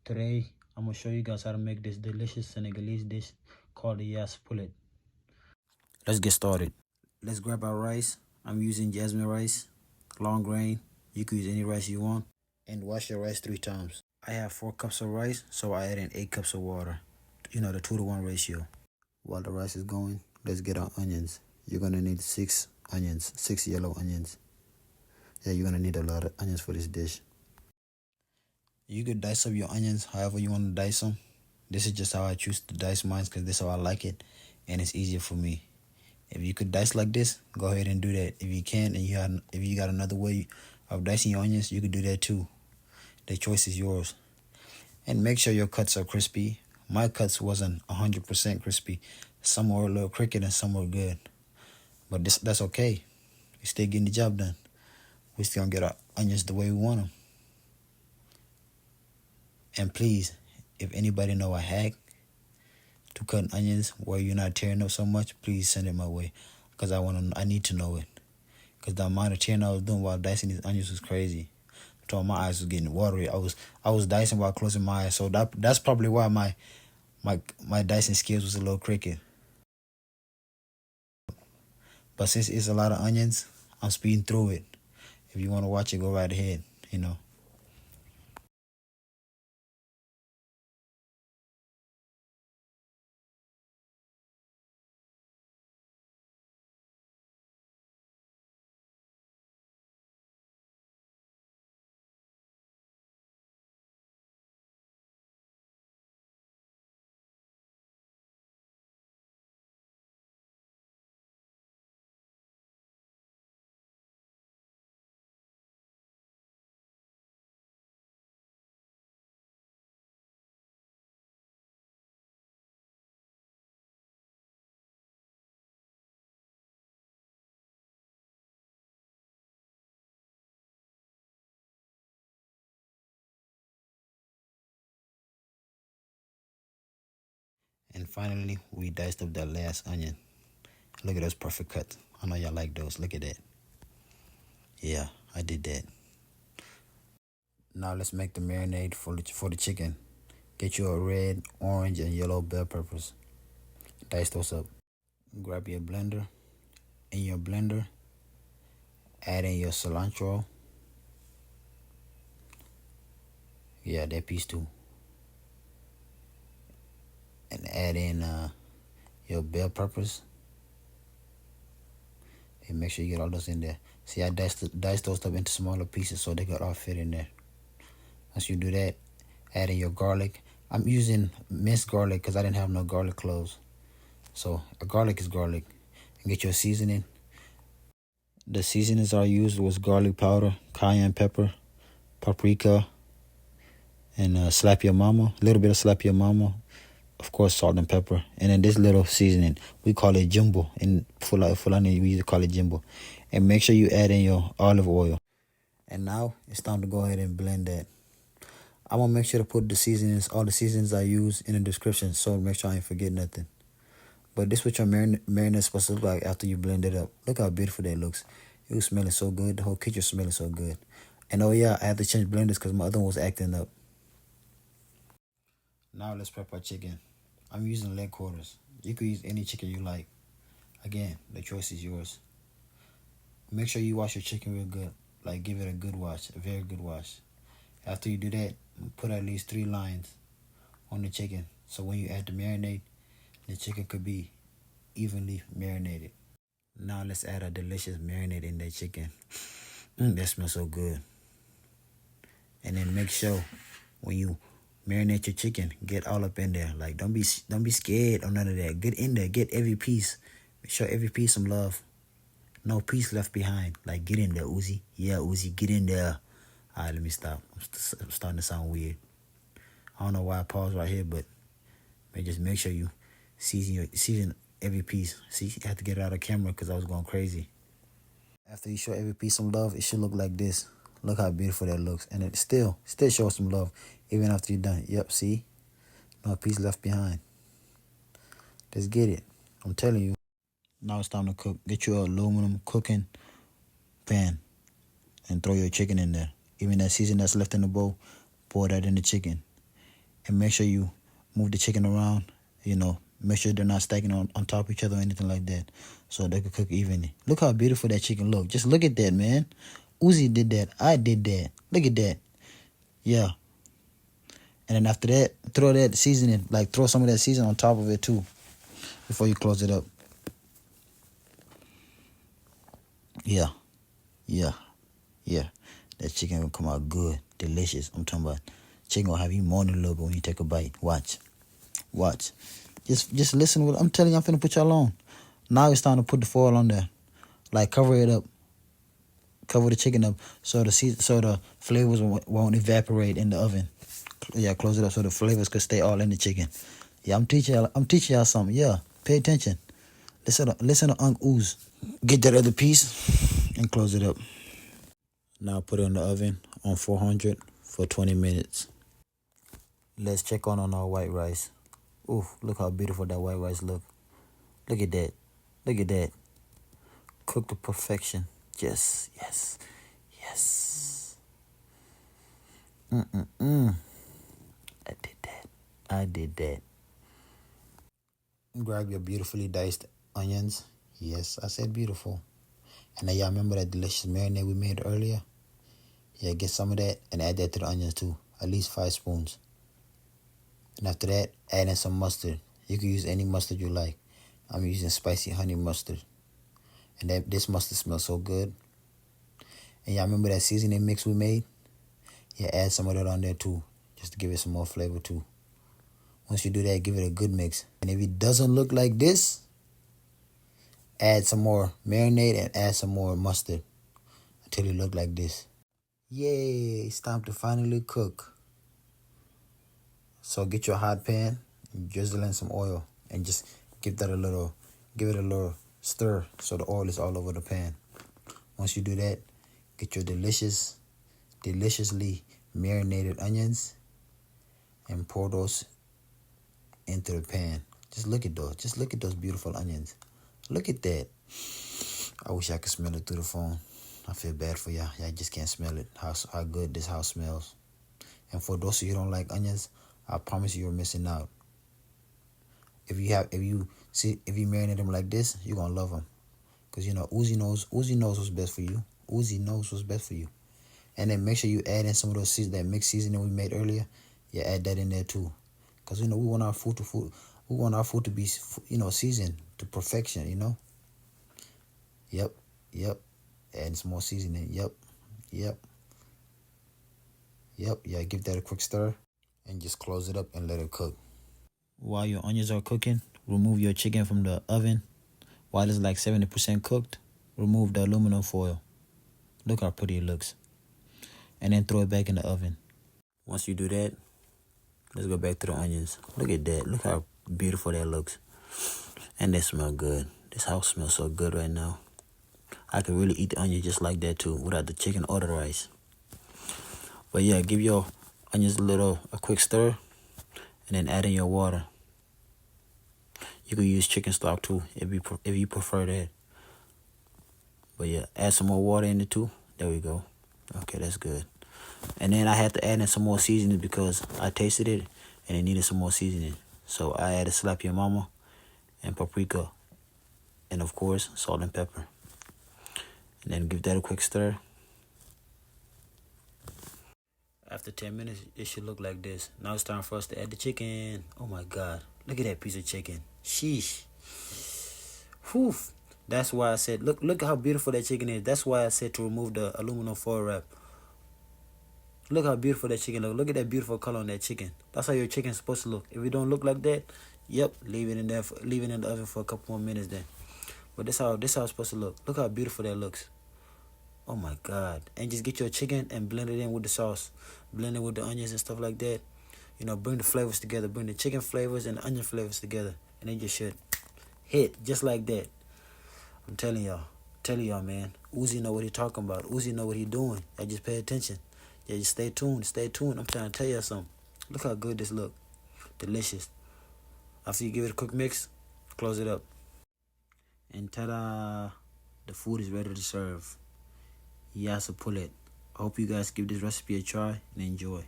Today, I'm going to show you guys how to make this delicious Senegalese dish called the Yassa Poulet. Let's get started. Let's grab our rice. I'm using jasmine rice, long grain. You can use any rice you want. And wash your rice 3 times. I have 4 cups of rice, so I add in 8 cups of water. You know, the 2-to-1 ratio. While the rice is going, let's get our onions. You're going to need 6 onions, 6 yellow onions. Yeah, you're going to need a lot of onions for this dish. You could dice up your onions however you want to dice them. This is just how I choose to dice mine because this is how I like it, and it's easier for me. If you could dice like this, go ahead and do that. If you can, and if you got another way of dicing your onions, you could do that too. The choice is yours. And make sure your cuts are crispy. My cuts wasn't 100% crispy. Some were a little crooked and some were good. But that's okay. We still getting the job done. We still gonna get our onions the way we want them. And please, if anybody know a hack to cut onions where you're not tearing up so much, please send it my way, because I need to know it. Because the amount of tearing I was doing while dicing these onions was crazy. So my eyes was getting watery. I was dicing while closing my eyes. So that's probably why my dicing skills was a little crooked. But since it's a lot of onions, I'm speeding through it. If you want to watch it, go right ahead, you know. And finally, we diced up that last onion. Look at those perfect cuts. I know y'all like those. Look at that. Yeah, I did that. Now let's make the marinade for the chicken. Get you a red, orange, and yellow bell peppers. Dice those up. Grab your blender. In your blender, add in your cilantro. Yeah, that piece too. And add in your bell peppers. And make sure you get all those in there. See, I diced those up into smaller pieces so they could all fit in there. Once you do that, add in your garlic. I'm using minced garlic because I didn't have no garlic cloves. So a garlic is garlic. And get your seasoning. The seasonings I used was garlic powder, cayenne pepper, paprika, and slap your mama. A little bit of slap your mama. Of course, salt and pepper. And then this little seasoning, we call it jumbo. In Fulani, we used to call it jumbo. And make sure you add in your olive oil. And now it's time to go ahead and blend that. I'm going to make sure to put the seasonings, all the seasonings I use in the description, so make sure I ain't forget nothing. But this is what your marinade is supposed to look like after you blend it up. Look how beautiful that looks. It was smelling so good. The whole kitchen smelling so good. And oh yeah, I had to change blenders because my other one was acting up. Now let's prep our chicken. I'm using leg quarters. You could use any chicken you like. Again, the choice is yours. Make sure you wash your chicken real good. Like, give it a good wash, a very good wash. After you do that, put at least 3 lines on the chicken. So when you add the marinade, the chicken could be evenly marinated. Now let's add a delicious marinade in that chicken. That smells so good. And then make sure when you marinate your chicken, get all up in there. Like, don't be scared or none of that. Get in there, get every piece. Show every piece some love. No piece left behind. Like, get in there, Uzi. Yeah, Uzi, get in there. All right, let me stop. I'm starting to sound weird. I don't know why I paused right here, but just make sure you season every piece. See, you have to get it out of camera because I was going crazy. After you show every piece some love, it should look like this. Look how beautiful that looks. And it still shows some love even after you're done. Yep, see? No piece left behind. Let's get it. I'm telling you. Now it's time to cook. Get your aluminum cooking pan and throw your chicken in there. Even that seasoning that's left in the bowl, pour that in the chicken. and make sure you move the chicken around. You know, make sure they're not stacking on top of each other or anything like that, so they can cook evenly. Look how beautiful that chicken look. Just look at that, man. Uzi did that. I did that. Look at that. Yeah. And then after that, throw that seasoning, like throw some of that seasoning on top of it too, before you close it up. Yeah. Yeah. Yeah. That chicken will come out good, delicious. I'm talking about chicken will have you moaning a little bit when you take a bite. Watch. Watch. Just listen. I'm telling you, I'm finna put y'all on. Now it's time to put the foil on there. Like, cover it up. Cover the chicken up so the flavors won't evaporate in the oven. Yeah, close it up so the flavors could stay all in the chicken. Yeah, I'm teaching y'all something. Yeah, pay attention. Listen to Unc Ooze. Get that other piece and close it up. Now put it in the oven on 400 for 20 minutes. Let's check on our white rice. Ooh, look how beautiful that white rice look. Look at that. Look at that. Cooked to perfection. Yes, yes, yes. I did that. I did that. Grab your beautifully diced onions. Yes, I said beautiful. And now y'all remember that delicious marinade we made earlier? Yeah, get some of that and add that to the onions too. At least 5 spoons. And after that, add in some mustard. You can use any mustard you like. I'm using spicy honey mustard. And this mustard smells so good. And y'all remember that seasoning mix we made? Yeah, add some of that on there too, just to give it some more flavor too. Once you do that, give it a good mix. And if it doesn't look like this, add some more marinade and add some more mustard until it look like this. Yay, it's time to finally cook. So get your hot pan, drizzle in some oil, and just give it a little stir so the oil is all over the pan. Once you do that, get your deliciously marinated onions and pour those into the pan. Just look at those. Just look at those beautiful onions. Look at that. I wish I could smell it through the phone. I feel bad for y'all. Y'all just can't smell it. How good this house smells. And for those of you who don't like onions, I promise you're missing out. If you marinate them like this, you're gonna love them. Cause you know Uzi knows what's best for you. Uzi knows what's best for you. And then make sure you add in some of those that mixed seasoning we made earlier. Yeah, add that in there too. Cause we want our food to be seasoned to perfection. Yep. Add some more seasoning. Yep. Yeah, give that a quick stir and just close it up and let it cook. While your onions are cooking, remove your chicken from the oven. While it's like 70% cooked, remove the aluminum foil. Look how pretty it looks. And then throw it back in the oven. Once you do that, let's go back to the onions. Look at that. Look how beautiful that looks. And they smell good. This house smells so good right now. I could really eat the onion just like that too, without the chicken or the rice. But yeah, give your onions a quick stir, and then add in your water. You can use chicken stock too, if you prefer that. But yeah, add some more water in it too. There we go. Okay, that's good. And then I had to add in some more seasoning because I tasted it and it needed some more seasoning. So I added slap your mama and paprika, and of course salt and pepper. And then give that a quick stir. After 10 minutes, it should look like this. Now it's time for us to add the chicken. Oh my God. Look at that piece of chicken. Sheesh. Whew. That's why I said, look how beautiful that chicken is. That's why I said to remove the aluminum foil wrap. Look how beautiful that chicken looks. Look at that beautiful color on that chicken. That's how your chicken's supposed to look. If it don't look like that, yep, leave it in there. Leave it in the oven for a couple more minutes then. But this how it's supposed to look. Look how beautiful that looks. Oh my God. And just get your chicken and blend it in with the sauce. Blend it with the onions and stuff like that. Bring the flavors together. Bring the chicken flavors and the onion flavors together. And then you should hit just like that. I'm telling y'all, man. Uzi know what he talking about. Uzi know what he doing. I just pay attention. Yeah, just stay tuned. I'm trying to tell you something. Look how good this look. Delicious. After you give it a quick mix, close it up. And ta-da! The food is ready to serve. Yassa Poulet. I hope you guys give this recipe a try and enjoy.